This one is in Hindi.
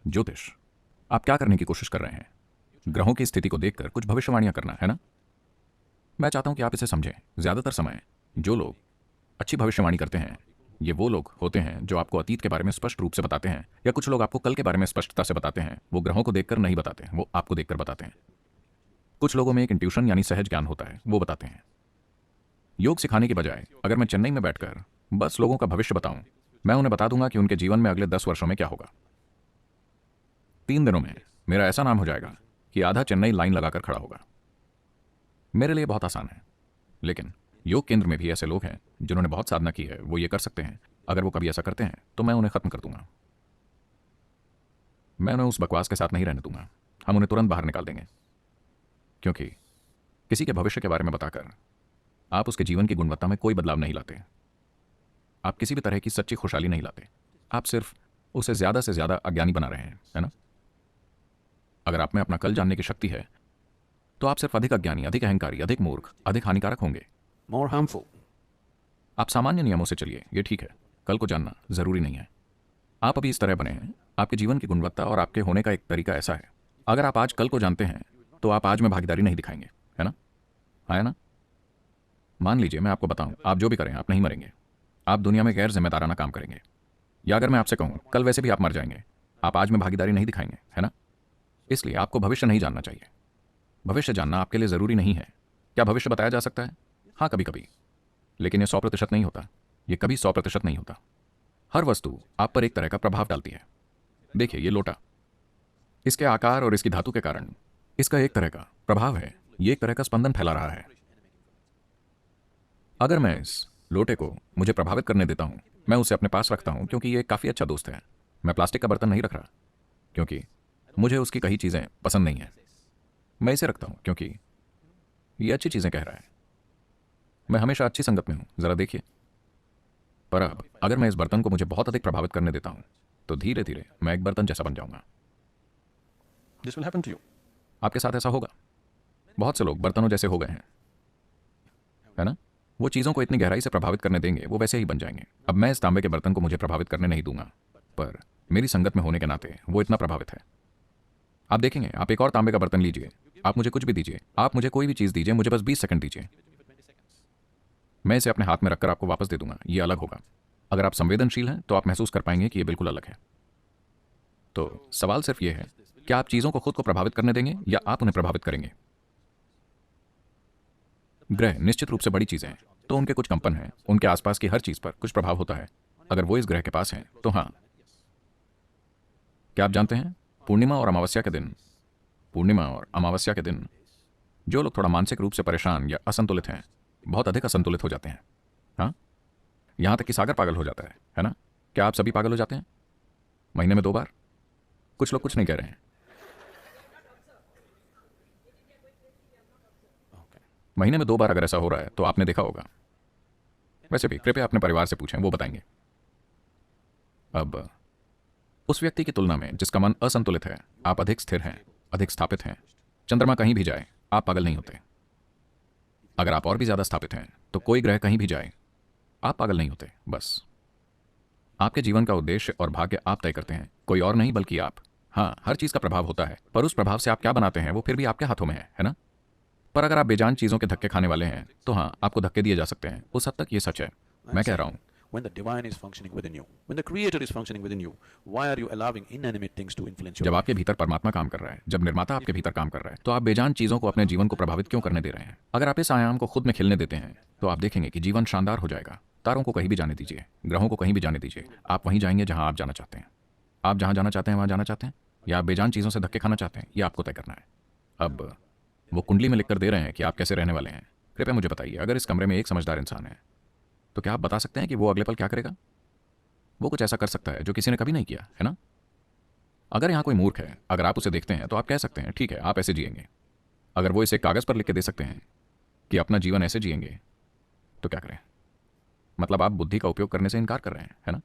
ज्योतिष। आप क्या करने की कोशिश कर रहे हैं? ग्रहों की स्थिति को देखकर कुछ भविष्यवाणियां करना, है ना? मैं चाहता हूं कि आप इसे समझें। ज्यादातर समय जो लोग अच्छी भविष्यवाणी करते हैं, ये वो लोग होते हैं जो आपको अतीत के बारे में स्पष्ट रूप से बताते हैं, या कुछ लोग आपको कल के बारे में स्पष्टता से बताते हैं। वो ग्रहों को देखकर नहीं बताते, वो आपको देखकर बताते हैं। कुछ लोगों में एक इंट्यूशन यानी सहज ज्ञान होता है, वो बताते हैं। योग सिखाने की बजाय अगर मैं चेन्नई में बैठकर बस लोगों का भविष्य बताऊं, मैं उन्हें बता दूंगा कि उनके जीवन में अगले 10 वर्षों में क्या होगा। 3 दिनों में मेरा ऐसा नाम हो जाएगा कि आधा चेन्नई लाइन लगाकर खड़ा होगा। मेरे लिए बहुत आसान है। लेकिन योग केंद्र में भी ऐसे लोग हैं जिन्होंने बहुत साधना की है, वो ये कर सकते हैं। अगर वो कभी ऐसा करते हैं तो मैं उन्हें खत्म कर दूंगा। मैं उन्हें उस बकवास के साथ नहीं रहने दूंगा। हम उन्हें तुरंत बाहर निकाल देंगे, क्योंकि किसी के भविष्य के बारे में बताकर आप उसके जीवन की गुणवत्ता में कोई बदलाव नहीं लाते। आप किसी भी तरह की सच्ची खुशहाली नहीं लाते। आप सिर्फ उसे ज्यादा से ज्यादा अज्ञानी बना रहे हैं, है ना? अगर आप में अपना कल जानने की शक्ति है तो आप सिर्फ अधिक अज्ञानी, अधिक अहंकारी, अधिक मूर्ख, अधिक हानिकारक होंगे। more harmful. आप सामान्य नियमों से चलिए, ये ठीक है। कल को जानना जरूरी नहीं है। आप अभी इस तरह बने हैं। आपके जीवन की गुणवत्ता और आपके होने का एक तरीका ऐसा है। अगर आप आज कल को जानते हैं तो आप आज में भागीदारी नहीं दिखाएंगे, है ना? है ना? मान लीजिए मैं आपको बताऊं, आप जो भी करें आप नहीं मरेंगे। आप दुनिया में गैर जिम्मेदाराना काम करेंगे। या अगर मैं आपसे कहूं कल वैसे भी आप मर जाएंगे, आप आज में भागीदारी नहीं दिखाएंगे, है ना? इसलिए आपको भविष्य नहीं जानना चाहिए। भविष्य जानना आपके लिए जरूरी नहीं है। क्या भविष्य बताया जा सकता है? हाँ, कभी कभी। लेकिन यह 100% नहीं होता। यह कभी 100% नहीं होता। हर वस्तु आप पर एक तरह का प्रभाव डालती है। देखिए, ये लोटा, इसके आकार और इसकी धातु के कारण इसका एक तरह का प्रभाव है। ये एक तरह का स्पंदन फैला रहा है। अगर मैं इस लोटे को मुझे प्रभावित करने देता हूं, मैं उसे अपने पास रखता हूं क्योंकि ये काफी अच्छा दोस्त है। मैं प्लास्टिक का बर्तन नहीं रख रहा क्योंकि मुझे उसकी कई चीजें पसंद नहीं है। मैं इसे रखता हूं क्योंकि ये अच्छी चीजें कह रहा है। मैं हमेशा अच्छी संगत में हूं, जरा देखिए। पर अब अगर मैं इस बर्तन को मुझे बहुत अधिक प्रभावित करने देता हूं तो धीरे धीरे मैं एक बर्तन जैसा बन जाऊंगा। This will happen to you. आपके साथ ऐसा होगा। बहुत से लोग बर्तनों जैसे हो गए हैं, है ना? वो चीजों को इतनी गहराई से प्रभावित करने देंगे, वो वैसे ही बन जाएंगे। अब मैं इस तांबे के बर्तन को मुझे प्रभावित करने नहीं दूंगा, पर मेरी संगत में होने के नाते वो इतना प्रभावित है। आप देखेंगे, आप एक और तांबे का बर्तन लीजिए, आप मुझे कुछ भी दीजिए, आप मुझे कोई भी चीज दीजिए, मुझे बस 20 सेकंड दीजिए, मैं इसे अपने हाथ में रखकर आपको वापस दे दूंगा। ये अलग होगा। अगर आप संवेदनशील हैं तो आप महसूस कर पाएंगे कि ये बिल्कुल अलग है। तो सवाल सिर्फ ये है, क्या आप चीजों को खुद को प्रभावित करने देंगे या आप उन्हें प्रभावित करेंगे? ग्रह निश्चित रूप से बड़ी चीजें हैं, तो उनके कुछ कंपन हैं, उनके आसपास की हर चीज पर कुछ प्रभाव होता है। अगर वो इस ग्रह के पास हैं तो हाँ। क्या आप जानते हैं, पूर्णिमा और अमावस्या के दिन जो लोग थोड़ा मानसिक रूप से परेशान या असंतुलित हैं, बहुत अधिक असंतुलित हो जाते हैं। हाँ, यहां तक कि सागर पागल हो जाता है ना? क्या आप सभी पागल हो जाते हैं महीने में 2 बार? कुछ लोग कुछ नहीं कह रहे हैं। महीने में 2 बार अगर ऐसा हो रहा है तो आपने देखा होगा। वैसे भी कृपया अपने परिवार से पूछें, वो बताएंगे। अब उस व्यक्ति की तुलना में जिसका मन असंतुलित है, आप अधिक स्थिर हैं, अधिक स्थापित हैं। चंद्रमा कहीं भी जाए आप पागल नहीं होते। अगर आप और भी ज्यादा स्थापित हैं तो कोई ग्रह कहीं भी जाए आप पागल नहीं होते। बस आपके जीवन का उद्देश्य और भाग्य आप तय करते हैं, कोई और नहीं बल्कि आप। हाँ, हर चीज का प्रभाव होता है, पर उस प्रभाव से आप क्या बनाते हैं वो फिर भी आपके हाथों में है ना? पर अगर आप बेजान चीजों के धक्के खाने वाले हैं तो हाँ, आपको धक्के दिए जा सकते हैं। उस हद तक ये सच है। मैं कह रहा हूं, When the divine is functioning within you, when the creator is functioning within you, why are you allowing inanimate things to influence your जब life? आपके भीतर परमात्मा काम कर रहा है, जब निर्माता आपके भीतर काम कर रहा है, तो आप बेजान चीजों को अपने जीवन को प्रभावित क्यों करने दे रहे हैं? अगर आप इस आयाम को खुद में खिलने देते हैं तो आप देखेंगे कि जीवन शानदार हो जाएगा। तारों को कहीं भी जाने दीजिए, ग्रहों को कहीं भी जाने दीजिए, आप वहीं जाएंगे जहां आप जाना चाहते हैं। आप जहां जाना चाहते हैं वहां जाना चाहते हैं, या आप बेजान चीजों से धक्के खाना चाहते हैं, ये आपको तय करना है। अब वो कुंडली में लिखकर दे रहे हैं कि आप कैसे रहने वाले हैं। कृपया मुझे बताइए, अगर इस कमरे में एक समझदार इंसान है तो क्या आप बता सकते हैं कि वो अगले पल क्या करेगा? वो कुछ ऐसा कर सकता है जो किसी ने कभी नहीं किया, है ना? अगर यहां कोई मूर्ख है, अगर आप उसे देखते हैं तो आप कह सकते हैं ठीक है, आप ऐसे जिएंगे। अगर वो इसे कागज पर लिख के दे सकते हैं कि अपना जीवन ऐसे जिएंगे, तो क्या करें? मतलब आप बुद्धि का उपयोग करने से इनकार कर रहे हैं, है ना?